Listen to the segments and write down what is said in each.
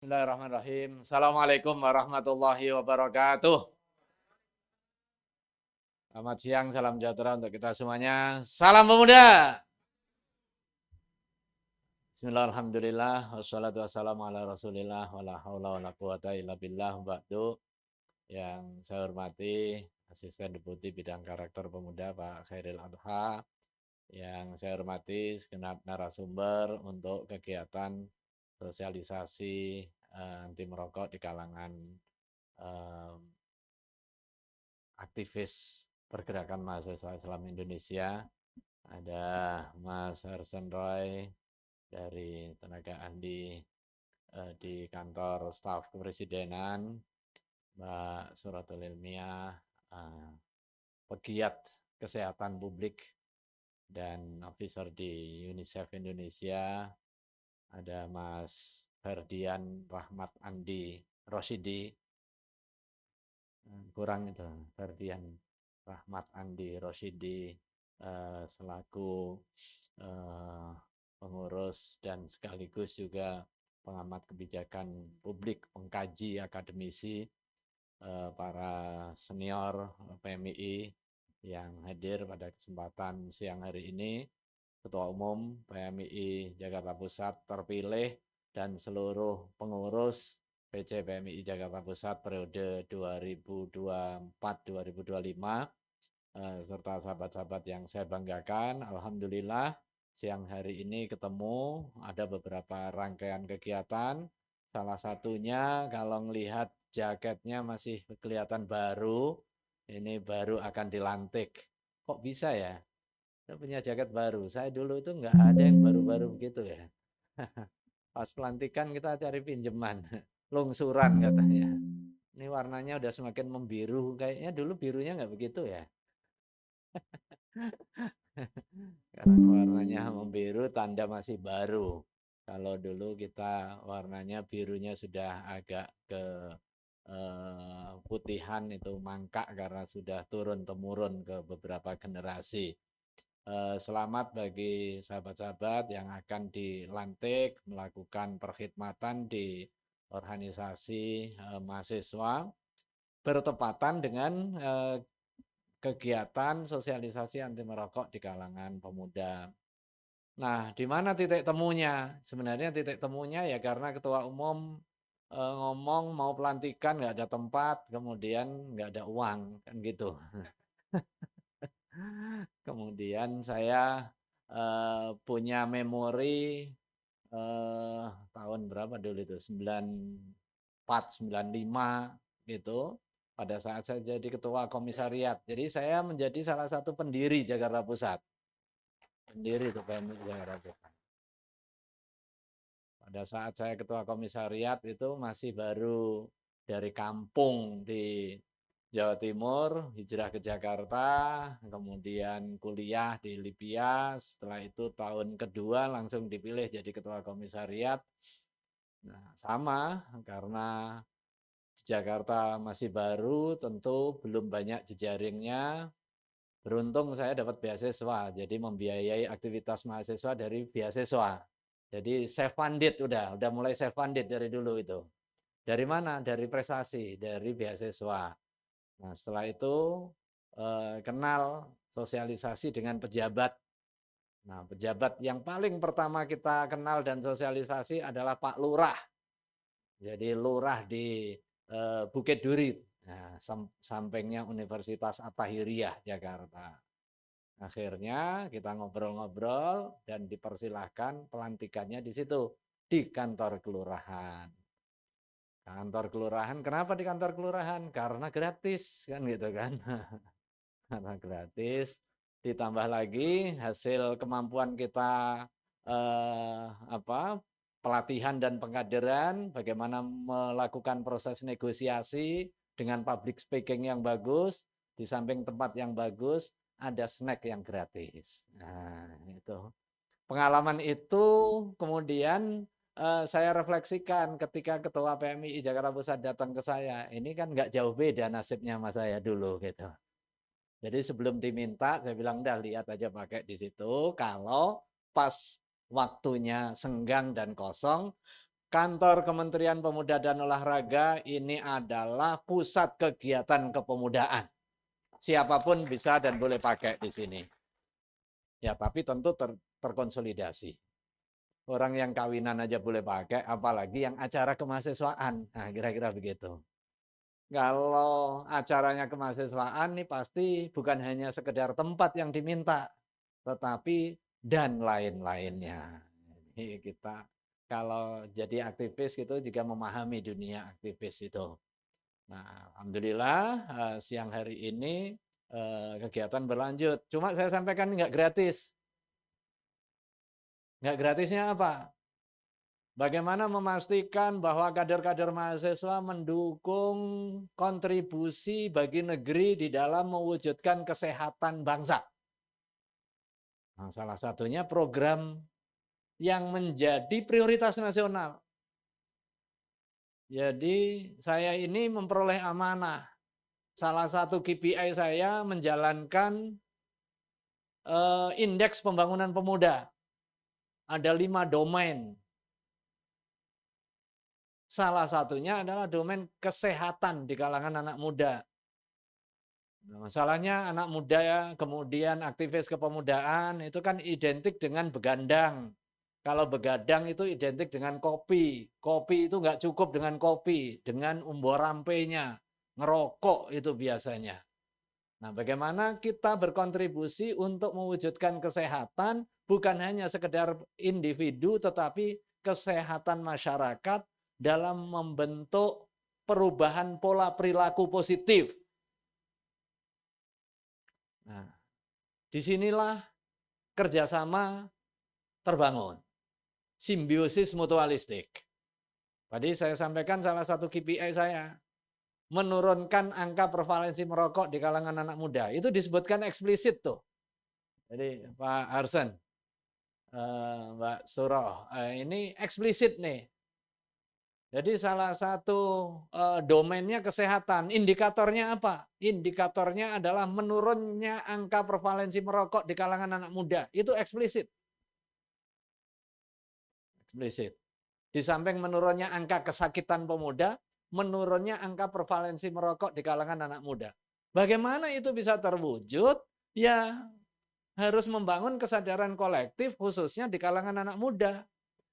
Bismillahirrahmanirrahim. Assalamualaikum warahmatullahi wabarakatuh. Selamat siang, salam sejahtera untuk kita semuanya. Salam pemuda. Bismillahirrahmanirrahim. Wassalatu wassalamu ala rasulillah. Wala hawla wala quwata illa billah. Ba'du. Yang saya hormati Asisten Deputi Bidang Karakter Pemuda Pak Khairil Adha. Yang saya hormati segenap narasumber untuk kegiatan sosialisasi anti merokok di kalangan aktivis pergerakan mahasiswa Islam Indonesia. Ada Mas Harsen Roy dari tenaga ahli di kantor staf kepresidenan, Mbak Suratul Ilmiah, pegiat kesehatan publik dan officer di UNICEF Indonesia, ada Mas Ferdian Rahmat Andi Rosyidi, kurang itu Ferdian Rahmat Andi Rosyidi selaku pengurus dan sekaligus juga pengamat kebijakan publik, pengkaji akademisi, para senior PMII yang hadir pada kesempatan siang hari ini, Ketua Umum PMII Jakarta Pusat terpilih dan seluruh pengurus PC PMII Jakarta Pusat periode 2024-2025 serta sahabat-sahabat yang saya banggakan. Alhamdulillah siang hari ini ketemu, ada beberapa rangkaian kegiatan. Salah satunya kalau melihat jaketnya masih kelihatan baru, ini baru akan dilantik. Kok bisa ya? Saya punya jaket baru. Saya dulu itu nggak ada yang baru-baru begitu ya. Pas pelantikan kita cari pinjaman, lungsuran katanya. Ini warnanya udah semakin membiru, kayaknya dulu birunya nggak begitu ya. Sekarang warnanya membiru, tanda masih baru. Kalau dulu kita warnanya birunya sudah agak ke putihan, itu mangkak karena sudah turun-temurun ke beberapa generasi. Selamat bagi sahabat-sahabat yang akan dilantik melakukan perkhidmatan di organisasi mahasiswa bertepatan dengan kegiatan sosialisasi anti merokok di kalangan pemuda. Nah, di mana titik temunya? Sebenarnya titik temunya ya karena Ketua Umum ngomong mau pelantikan nggak ada tempat, kemudian nggak ada uang, kan gitu. Kemudian saya punya memori tahun berapa dulu itu, 94, 95 gitu, pada saat saya jadi ketua komisariat. Jadi saya menjadi salah satu pendiri Jakarta Pusat. Pendiri itu PMI Jakarta Pusat. Pada saat saya ketua komisariat itu masih baru dari kampung di Jawa Timur, hijrah ke Jakarta, kemudian kuliah di Libya, setelah itu tahun kedua langsung dipilih jadi ketua komisariat. Nah, sama karena di Jakarta masih baru, tentu belum banyak jejaringnya. Beruntung saya dapat beasiswa, jadi membiayai aktivitas mahasiswa dari beasiswa. Jadi self funded udah mulai self funded dari dulu itu. Dari mana? Dari prestasi, dari beasiswa. Nah, setelah itu kenal sosialisasi dengan pejabat. Nah, pejabat yang paling pertama kita kenal dan sosialisasi adalah Pak Lurah. Jadi lurah di Bukit Duri, nah, sampingnya Universitas At-Tahiriyah Jakarta. Akhirnya kita ngobrol-ngobrol dan dipersilahkan pelantikannya di situ, di kantor kelurahan. Kantor kelurahan, kenapa di kantor kelurahan? Karena gratis, kan gitu kan. Karena gratis, ditambah lagi hasil kemampuan kita pelatihan dan pengkaderan, bagaimana melakukan proses negosiasi dengan public speaking yang bagus, di samping tempat yang bagus, ada snack yang gratis. Nah, itu. Pengalaman itu kemudian saya refleksikan ketika Ketua PMII Jakarta Pusat datang ke saya. Ini kan nggak jauh beda nasibnya sama saya dulu gitu. Jadi sebelum diminta, saya bilang, udah lihat aja pakai di situ. Kalau pas waktunya senggang dan kosong, Kantor Kementerian Pemuda dan Olahraga ini adalah pusat kegiatan kepemudaan. Siapapun bisa dan boleh pakai di sini. Ya, tapi tentu terkonsolidasi. Orang yang kawinan aja boleh pakai, apalagi yang acara kemahasiswaan. Nah, kira-kira begitu. Kalau acaranya kemahasiswaan nih pasti bukan hanya sekedar tempat yang diminta, tetapi dan lain-lainnya. Ini kita kalau jadi aktivis itu juga memahami dunia aktivis itu. Nah, alhamdulillah siang hari ini kegiatan berlanjut. Cuma saya sampaikan nggak gratis. Nggak gratisnya apa? Bagaimana memastikan bahwa kader-kader mahasiswa mendukung kontribusi bagi negeri di dalam mewujudkan kesehatan bangsa. Nah, salah satunya program yang menjadi prioritas nasional. Jadi saya ini memperoleh amanah. Salah satu KPI saya menjalankan indeks pembangunan pemuda. Ada 5 domain. Salah satunya adalah domain kesehatan di kalangan anak muda. Nah, masalahnya anak muda ya, kemudian aktivis kepemudaan itu kan identik dengan begadang. Kalau begadang itu identik dengan kopi. Kopi itu nggak cukup dengan kopi, dengan umbo rampenya, ngerokok itu biasanya. Nah, bagaimana kita berkontribusi untuk mewujudkan kesehatan bukan hanya sekedar individu, tetapi kesehatan masyarakat dalam membentuk perubahan pola perilaku positif. Nah, disinilah kerjasama terbangun. Simbiosis mutualistik. Tadi saya sampaikan salah satu KPI saya, menurunkan angka prevalensi merokok di kalangan anak muda. Itu disebutkan eksplisit tuh. Jadi Pak Arsen, Mbak Suroh, ini eksplisit nih. Jadi salah satu domainnya kesehatan. Indikatornya apa? Indikatornya adalah menurunnya angka prevalensi merokok di kalangan anak muda. Itu eksplisit. Eksplisit. Di samping menurunnya angka kesakitan pemuda, menurunnya angka prevalensi merokok di kalangan anak muda. Bagaimana itu bisa terwujud? Ya harus membangun kesadaran kolektif khususnya di kalangan anak muda.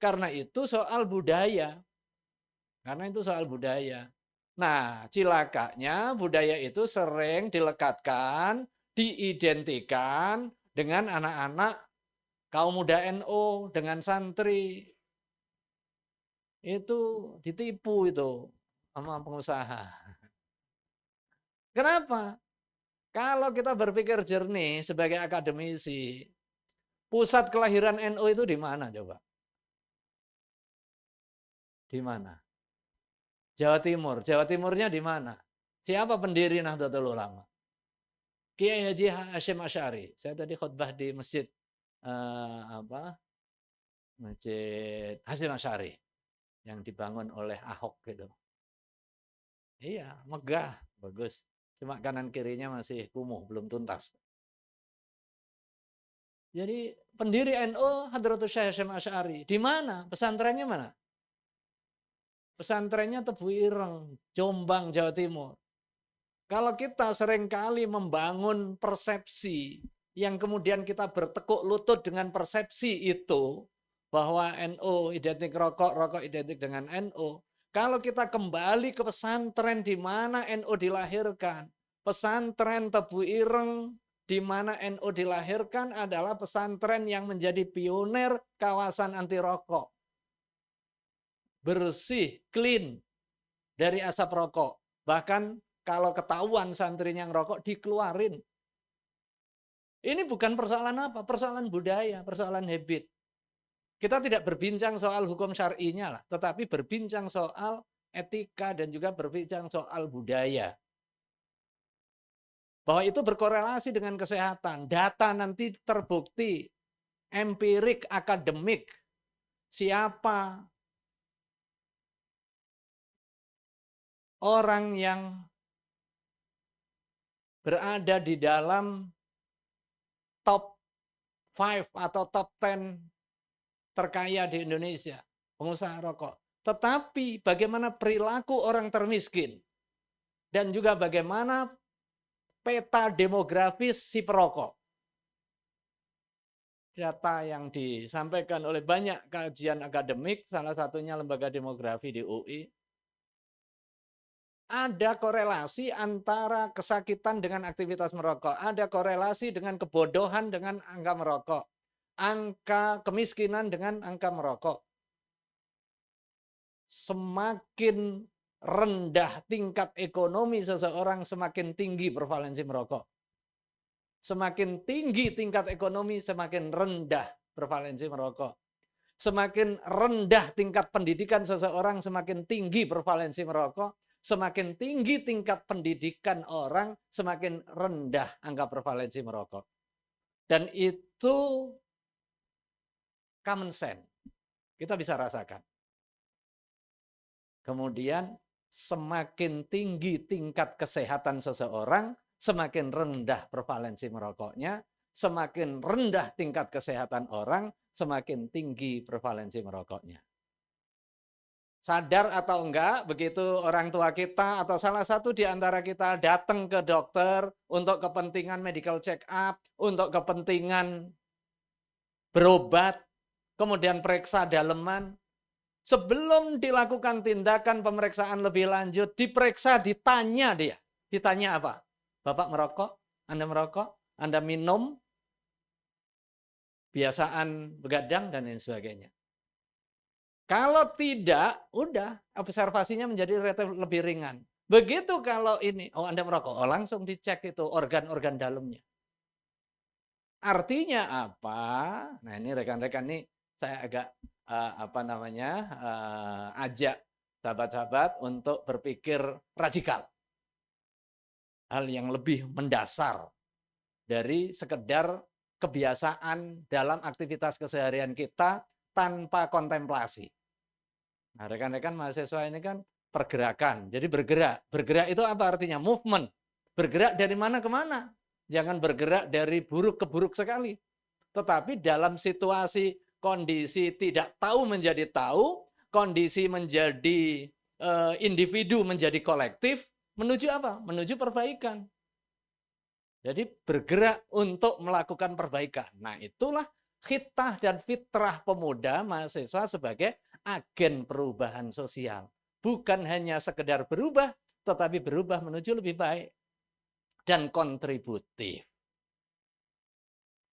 Karena itu soal budaya. Nah, cilakanya budaya itu sering dilekatkan, diidentikan dengan anak-anak kaum muda NU, dengan santri. Itu ditipu itu sama pengusaha. Kenapa? Kalau kita berpikir jernih sebagai akademisi, pusat kelahiran NU itu di mana coba? Di mana? Jawa Timur. Jawa Timurnya di mana? Siapa pendiri Nahdlatul Ulama? Kiai Haji Hasyim Asy'ari. Saya tadi khutbah di masjid Masjid Hasyim Asy'ari yang dibangun oleh Ahok gitu. Iya, megah, bagus. Cuma kanan kirinya masih kumuh, belum tuntas. Jadi pendiri NU Hadratus Syekh Hasyim Asy'ari. Di mana? Pesantrennya mana? Pesantrennya Tebu Ireng, Jombang, Jawa Timur. Kalau kita seringkali membangun persepsi yang kemudian kita bertekuk lutut dengan persepsi itu, bahwa NU identik rokok, rokok identik dengan NU. Kalau kita kembali ke pesantren di mana NU dilahirkan, pesantren Tebu Ireng di mana NU dilahirkan adalah pesantren yang menjadi pionir kawasan anti rokok. Bersih, clean dari asap rokok. Bahkan kalau ketahuan santrinya ngerokok, dikeluarin. Ini bukan persoalan apa, persoalan budaya, persoalan habit. Kita tidak berbincang soal hukum syar'inya lah, tetapi berbincang soal etika dan juga berbincang soal budaya. Bahwa itu berkorelasi dengan kesehatan. Data nanti terbukti, empirik, akademik, siapa orang yang berada di dalam top 5 atau top 10 terkaya di Indonesia, pengusaha rokok. tetapi bagaimana perilaku orang termiskin dan juga bagaimana peta demografis si perokok. Data yang disampaikan oleh banyak kajian akademik, salah satunya lembaga demografi di UI, ada korelasi antara kesakitan dengan aktivitas merokok, ada korelasi dengan kebodohan dengan angka merokok, angka kemiskinan dengan angka merokok. Semakin rendah tingkat ekonomi seseorang, semakin tinggi prevalensi merokok. Semakin tinggi tingkat ekonomi, semakin rendah prevalensi merokok. Semakin rendah tingkat pendidikan seseorang, semakin tinggi prevalensi merokok. Semakin tinggi tingkat pendidikan orang, semakin rendah angka prevalensi merokok. Dan itu common sense. Kita bisa rasakan. Kemudian semakin tinggi tingkat kesehatan seseorang, semakin rendah prevalensi merokoknya, semakin rendah tingkat kesehatan orang, semakin tinggi prevalensi merokoknya. Sadar atau enggak, begitu orang tua kita atau salah satu di antara kita datang ke dokter untuk kepentingan medical check up, untuk kepentingan berobat, kemudian periksa daleman, sebelum dilakukan tindakan pemeriksaan lebih lanjut, diperiksa, ditanya dia. Ditanya apa? Bapak merokok? Anda merokok? Anda minum? Biasaan begadang dan lain sebagainya. Kalau tidak, udah observasinya menjadi lebih ringan. Begitu kalau ini, oh Anda merokok, oh langsung dicek itu organ-organ dalamnya. Artinya apa? Nah ini rekan-rekan nih saya agak ajak sahabat-sahabat untuk berpikir radikal. Hal yang lebih mendasar dari sekedar kebiasaan dalam aktivitas keseharian kita tanpa kontemplasi. Nah, rekan-rekan mahasiswa ini kan pergerakan, jadi bergerak. Bergerak itu apa artinya? Movement. Bergerak dari mana ke mana? Jangan bergerak dari buruk ke buruk sekali. Tetapi dalam situasi kondisi tidak tahu menjadi tahu, kondisi menjadi individu menjadi kolektif, menuju apa? Menuju perbaikan. Jadi bergerak untuk melakukan perbaikan. Nah itulah khitah dan fitrah pemuda mahasiswa sebagai agen perubahan sosial. Bukan hanya sekedar berubah, tetapi berubah menuju lebih baik dan kontributif.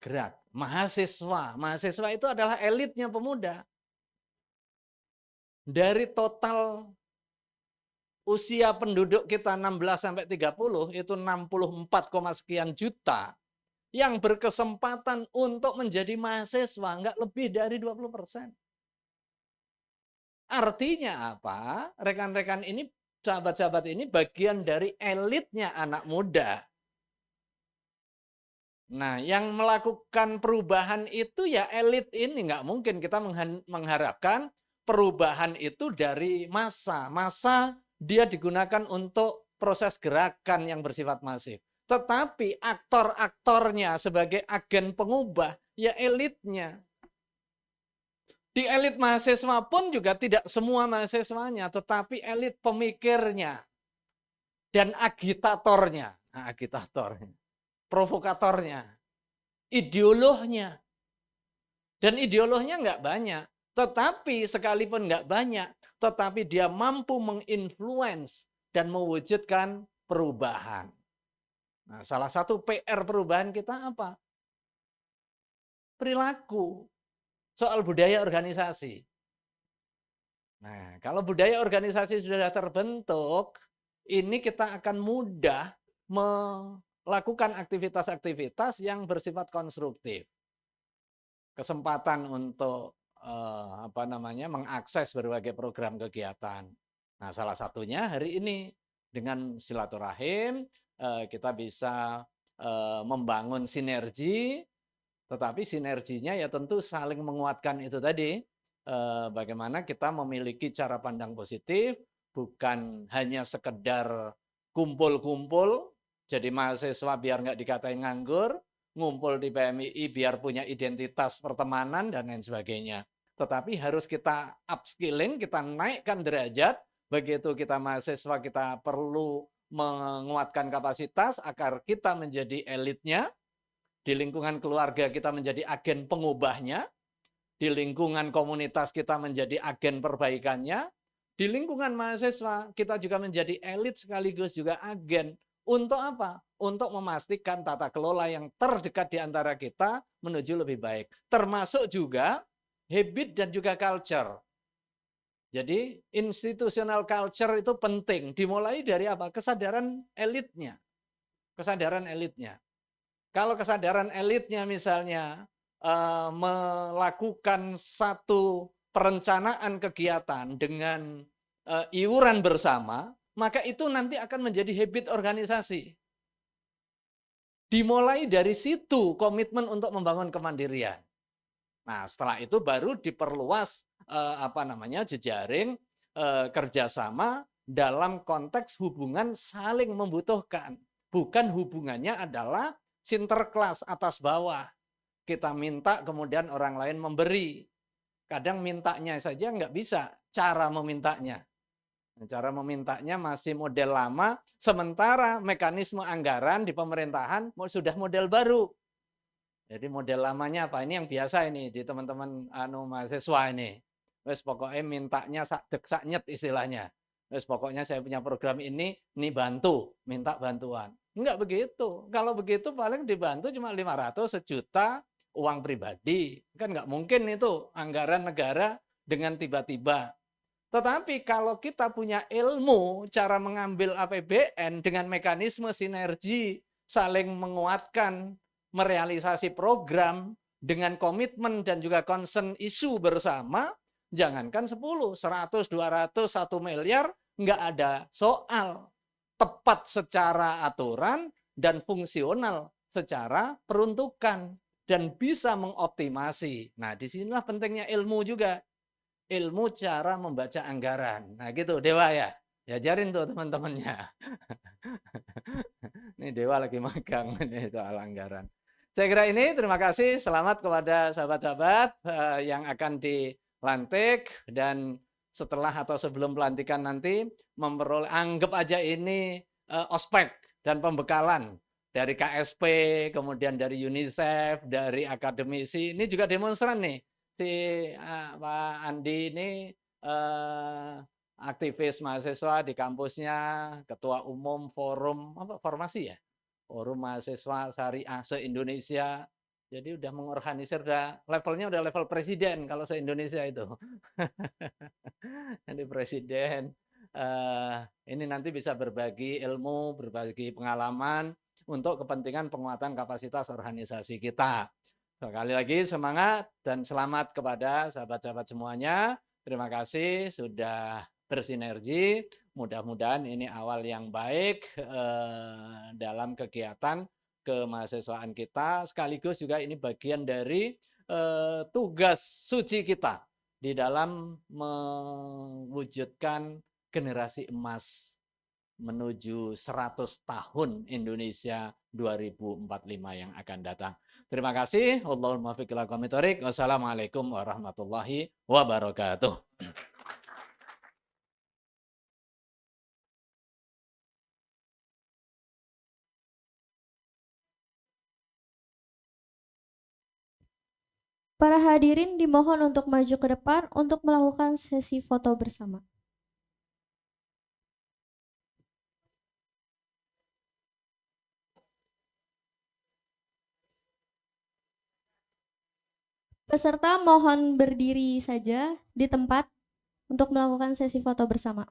Gerak. Mahasiswa itu adalah elitnya pemuda. Dari total usia penduduk kita 16-30 itu 64, sekian juta yang berkesempatan untuk menjadi mahasiswa, nggak lebih dari 20%. Artinya apa? Rekan-rekan ini, sahabat-sahabat ini bagian dari elitnya anak muda. Nah, yang melakukan perubahan itu ya elit ini. Nggak mungkin kita mengharapkan perubahan itu dari massa. Massa dia digunakan untuk proses gerakan yang bersifat masif. Tetapi aktor-aktornya sebagai agen pengubah, ya elitnya. Di elit mahasiswa pun juga tidak semua mahasiswanya, tetapi elit pemikirnya dan agitatornya. Nah, agitatornya. Provokatornya, ideolognya. Dan ideolognya nggak banyak. Tetapi sekalipun nggak banyak, tetapi dia mampu menginfluence dan mewujudkan perubahan. Nah, salah satu PR perubahan kita apa? Perilaku. Soal budaya organisasi. Nah, kalau budaya organisasi sudah terbentuk, ini kita akan mudah melakukan aktivitas-aktivitas yang bersifat konstruktif. Kesempatan untuk mengakses berbagai program kegiatan. Nah, salah satunya hari ini dengan silaturahim kita bisa membangun sinergi, tetapi sinerginya ya tentu saling menguatkan itu tadi. Bagaimana kita memiliki cara pandang positif, bukan hanya sekedar kumpul-kumpul, jadi mahasiswa biar nggak dikatain nganggur, ngumpul di PMII biar punya identitas pertemanan, dan lain sebagainya. tetapi harus kita upskilling, kita naikkan derajat. Begitu kita mahasiswa, kita perlu menguatkan kapasitas agar kita menjadi elitnya. Di lingkungan keluarga kita menjadi agen pengubahnya. Di lingkungan komunitas kita menjadi agen perbaikannya. Di lingkungan mahasiswa kita juga menjadi elit sekaligus juga agen. Untuk apa? Untuk memastikan tata kelola yang terdekat di antara kita menuju lebih baik. Termasuk juga habit dan juga culture. Jadi institutional culture itu penting. Dimulai dari apa? Kesadaran elitnya. Kesadaran elitnya. Kalau kesadaran elitnya misalnya melakukan satu perencanaan kegiatan dengan iuran bersama, maka itu nanti akan menjadi habit organisasi. Dimulai dari situ komitmen untuk membangun kemandirian. Nah, setelah itu baru diperluas jejaring kerjasama dalam konteks hubungan saling membutuhkan. Bukan hubungannya adalah sinterklas atas bawah. Kita minta kemudian orang lain memberi. Kadang mintanya saja nggak bisa, cara memintanya. Cara memintanya masih model lama, sementara mekanisme anggaran di pemerintahan sudah model baru. Jadi model lamanya apa? Ini yang biasa ini di teman-teman mahasiswa ini. Wes pokoknya mintanya sak dek sak nyet istilahnya. Wes pokoknya saya punya program ini bantu, minta bantuan. Enggak begitu. Kalau begitu paling dibantu cuma 500, sejuta uang pribadi. Kan enggak mungkin itu anggaran negara dengan tiba-tiba. Tetapi kalau kita punya ilmu cara mengambil APBN dengan mekanisme sinergi, saling menguatkan, merealisasi program dengan komitmen dan juga concern isu bersama, jangankan 10, 100, 200, 1 miliar, enggak ada soal. Tepat secara aturan dan fungsional secara peruntukan dan bisa mengoptimasi. Nah, disinilah pentingnya ilmu juga. Ilmu cara membaca anggaran. Nah, gitu Dewa ya. Diajarin tuh teman-temannya. Ini Dewa lagi magang ini soal anggaran. Saya kira ini, terima kasih. Selamat kepada sahabat-sahabat yang akan dilantik dan setelah atau sebelum pelantikan nanti memperoleh, anggap aja ini ospek dan pembekalan dari KSP, kemudian dari UNICEF, dari akademisi. Ini juga demonstran nih. Si Pak Andi ini aktivis mahasiswa di kampusnya, ketua umum forum formasi ya, forum mahasiswa syariah se-Indonesia. Jadi udah mengorganisir, levelnya udah level presiden kalau se-Indonesia itu. Jadi presiden ini nanti bisa berbagi ilmu, berbagi pengalaman untuk kepentingan penguatan kapasitas organisasi kita. Sekali lagi semangat dan selamat kepada sahabat-sahabat semuanya. Terima kasih sudah bersinergi. Mudah-mudahan ini awal yang baik dalam kegiatan kemahasiswaan kita. Sekaligus juga ini bagian dari tugas suci kita di dalam mewujudkan generasi emas menuju 100 tahun Indonesia 2045 yang akan datang. Terima kasih. Wallahul muwaffiq ila aqwamit thoriq. Wassalamualaikum warahmatullahi wabarakatuh. Para hadirin dimohon untuk maju ke depan untuk melakukan sesi foto bersama. Peserta mohon berdiri saja di tempat untuk melakukan sesi foto bersama.